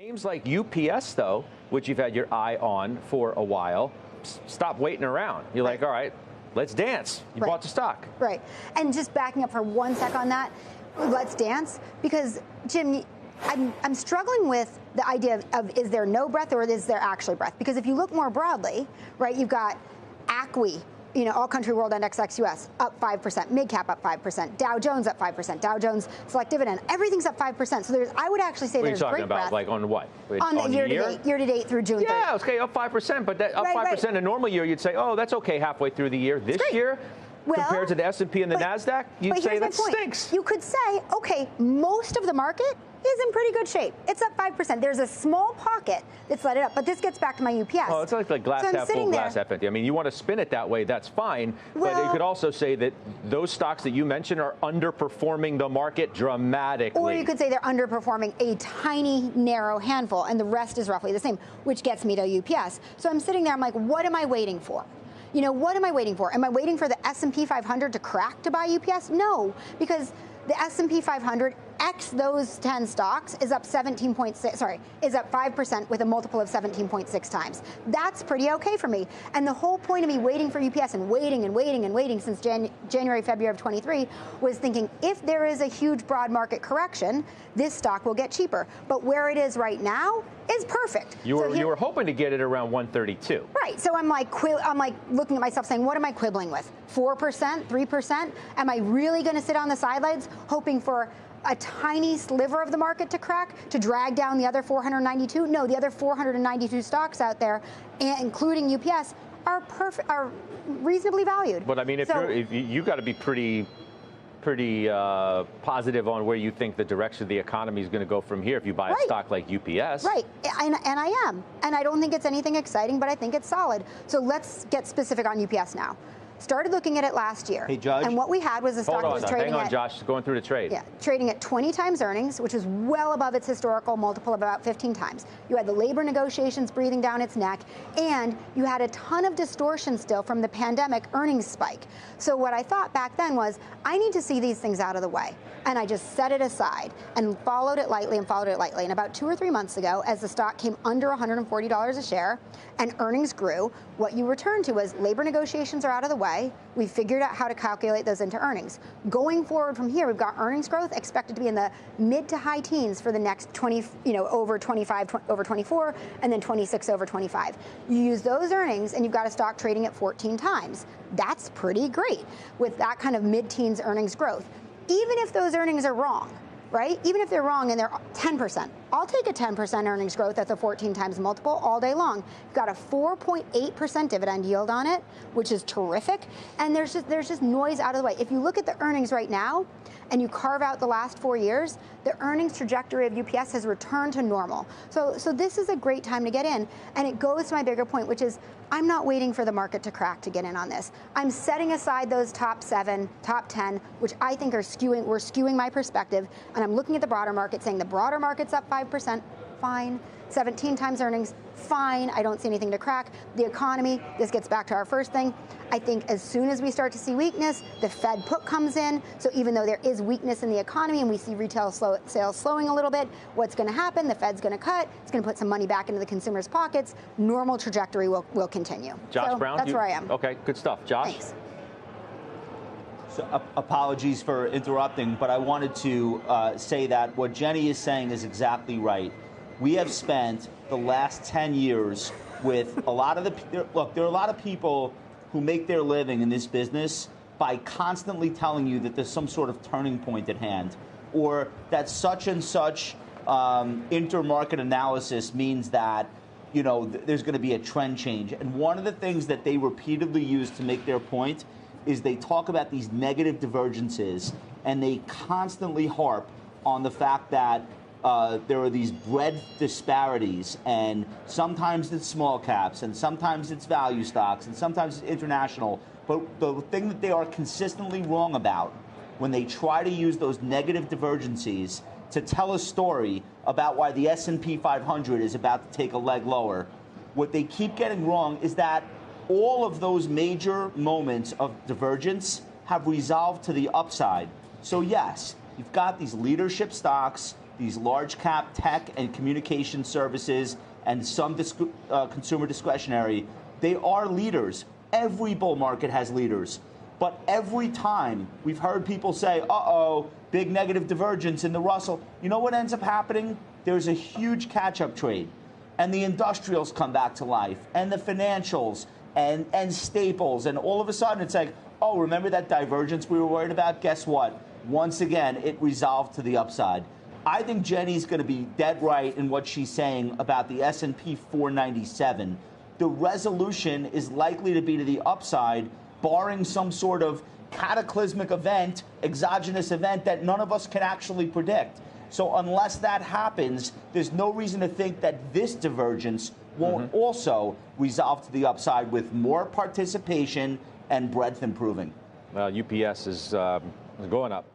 Names like UPS, though, which you've had your eye on for a while, stop waiting around. You're like, all right, let's dance. You bought the stock. Right. And just backing up for 1 sec on that, let's dance, because, Jim, I'm struggling with the idea of is there no breath or is there actually breath? Because if you look more broadly, right, you've got ACWI, All Country World Index ex-US, up 5%, mid-cap up 5%, Dow Jones up 5%, Dow Jones Select Dividend, everything's up 5%. So I would actually say there's great breath. What are you talking about, like on what? On the year-to-date through June 30th. Yeah, okay, up 5%, but up 5% in a normal year, you'd say, oh, that's okay halfway through the year. This year, compared to the S&P and the NASDAQ, you'd say that stinks. You could say, okay, most of the market is in pretty good shape. It's up 5%. There's a small pocket that's let it up, but this gets back to my UPS. Oh, it's like glass half full, glass half empty. I mean, you want to spin it that way, that's fine, but you could also say that those stocks that you mentioned are underperforming the market dramatically. Or you could say they're underperforming a tiny, narrow handful, and the rest is roughly the same, which gets me to UPS. So I'm sitting there, I'm like, what am I waiting for? What am I waiting for? Am I waiting for the S&P 500 to crack to buy UPS? No, because the S&P 500, X those 10 stocks, is up 5% with a multiple of 17.6 times. That's pretty okay for me. And the whole point of me waiting for UPS and waiting since January, February of 23 was thinking if there is a huge broad market correction, this stock will get cheaper. But where it is right now is perfect. You were hoping to get it around 132. Right. So I'm like looking at myself saying, what am I quibbling with? 4%, 3%? Am I really going to sit on the sidelines hoping for a tiny sliver of the market to crack to drag down the other 492? No, the other 492 stocks out there, including UPS, are reasonably valued. But I mean, if you got to be pretty positive on where you think the direction of the economy is going to go from here if you buy a stock like UPS. Right, and I am. And I don't think it's anything exciting, but I think it's solid. So let's get specific on UPS now. Started looking at it last year. Hey, Judge. And what we had was a stock that was trading Hang on, Josh. Going through the trade. Yeah, trading at 20 times earnings, which is well above its historical multiple of about 15 times. You had the labor negotiations breathing down its neck, and you had a ton of distortion still from the pandemic earnings spike. So what I thought back then was, I need to see these things out of the way. And I just set it aside and followed it lightly. And about 2 or 3 months ago, as the stock came under $140 a share and earnings grew, what you returned to was labor negotiations are out of the way. We figured out how to calculate those into earnings. Going forward from here, we've got earnings growth expected to be in the mid to high teens for the next 20, over 25 over 24, and then 26 over 25. You use those earnings, and you've got a stock trading at 14 times. That's pretty great with that kind of mid-teens earnings growth. Even if those earnings are wrong, right? Even if they're wrong and they're 10%, I'll take a 10% earnings growth at the 14 times multiple all day long. You've got a 4.8% dividend yield on it, which is terrific. And there's just noise out of the way. If you look at the earnings right now and you carve out the last 4 years, the earnings trajectory of UPS has returned to normal. So this is a great time to get in. And it goes to my bigger point, which is I'm not waiting for the market to crack to get in on this. I'm setting aside those top 7, top 10, which I think we're skewing my perspective. And I'm looking at the broader market saying the broader market's up 5%, fine. 17 times earnings, fine. I don't see anything to crack. The economy, this gets back to our first thing. I think as soon as we start to see weakness, the Fed put comes in. So even though there is weakness in the economy and we see retail sales slowing a little bit, what's going to happen? The Fed's going to cut. It's going to put some money back into the consumers' pockets. Normal trajectory will continue. Josh Brown? That's where I am. Okay, good stuff. Josh? Thanks. So, apologies for interrupting, but I wanted to say that what Jenny is saying is exactly right. We have spent the last 10 years with a lot of there are a lot of people who make their living in this business by constantly telling you that there's some sort of turning point at hand, or that such and such intermarket analysis means that there's going to be a trend change. And one of the things that they repeatedly use to make their point is they talk about these negative divergences, and they constantly harp on the fact that there are these breadth disparities, and sometimes it's small caps, and sometimes it's value stocks, and sometimes it's international. But the thing that they are consistently wrong about when they try to use those negative divergences to tell a story about why the S&P 500 is about to take a leg lower, what they keep getting wrong is that all of those major moments of divergence have resolved to the upside. So yes, you've got these leadership stocks, these large cap tech and communication services and some consumer discretionary, they are leaders. Every bull market has leaders. But every time we've heard people say, uh-oh, big negative divergence in the Russell, you know what ends up happening? There's a huge catch-up trade. And the industrials come back to life, and the financials, and staples, and all of a sudden it's like, oh, remember that divergence we were worried about? Guess what? Once again, it resolved to the upside. I think Jenny's going to be dead right in what she's saying about the S&P 497. The resolution is likely to be to the upside, barring some sort of cataclysmic event, exogenous event that none of us can actually predict. So unless that happens, there's no reason to think that this divergence won't also resolve to the upside with more participation and breadth improving. UPS is going up.